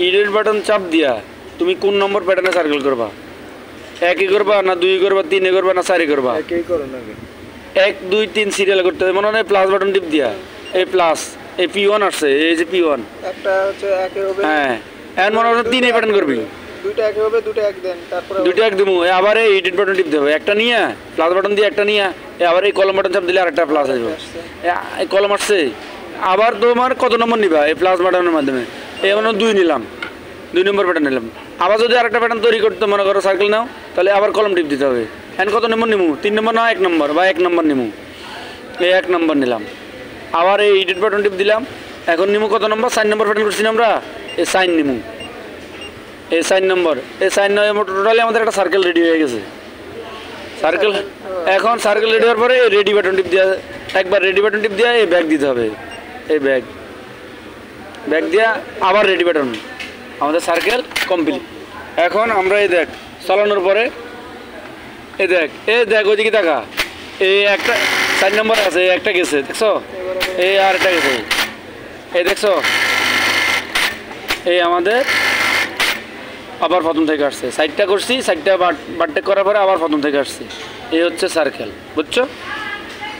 Edit button চাপ দিয়া তুমি কোন নম্বর প্যাটার্নে সার্কেল করবা, 1 করবা না 2 করবা 3 করবা না 4 করবা? 1 করো না, 1 2 3 সিরিয়াল করতে হবে। মনে হয় প্লাস বাটন টিপ দিয়া এই প্লাস এই P1 আসছে, এই যে P1 একটা হচ্ছে 1 হবে। হ্যাঁ এখন মনে হয় 3 প্যাটার্ন করবি, দুইটা 1 হবে, দুইটা 1 দেন, তারপরে দুইটা 1 দিমু। আবার এই এডিট বাটন টিপ দেবে, একটা নিয়ে প্লাস বাটন দিয়ে একটা নিয়ে আবার এই কলম বাটন চাপ দিলে আরেকটা প্লাস আসবে। এই কলম আসছে, আবার তোমার কত নম্বর নিবা এই প্লাস বাটনের মাধ্যমে? এই মনে 2 নিলাম, 2 নম্বর প্যাটার্ন নিলাম। আবার যদি আরেকটা প্যাটার্ন তৈরি করতে মনে করো সার্কেল নাও, তাহলে আবার কলম টিপ দিতে হবে। এখন কত নম্বর নিমু? 3 নম্বর না 1 নম্বর, বা 1 নম্বর নিমু। এই 1 নম্বর নিলাম, আবার এই এডিট বাটন টিপ দিলাম। এখন নিমু কত নম্বর? 4 নম্বর প্যাটার্ন করছি আমরা, এই সাইন নিমু, এই 4 নম্বর। এই 4 নম্বর টোটালি আমাদের একটা সার্কেল রেডি হয়ে গেছে। সার্কেল এখন সার্কেল রেডি হওয়ার পরে এই রেডি বাটন টিপ দিয়ে একবার রেডি বাটন টিপ দিয়ে এই ব্যাগ দিতে হবে। এই ব্যাগ দিয়া আবার রেডি বাটন, আমাদের সার্কেল কমপ্লিট। এখন আমরা এই দেখ চালানোর পরে এই দেখ ওইদিকে টাকা এই একটা 4 নম্বর আছে, এই একটা গেছে দেখছো, এই আর একটা গেছে, এই দেখছো এই আমাদের আবার প্রথম থেকে আসছে। 4টা করছি, 4টা বারটেক করার পরে আবার প্রথম থেকে আসছে। এই হচ্ছে সার্কেল, বুঝছো?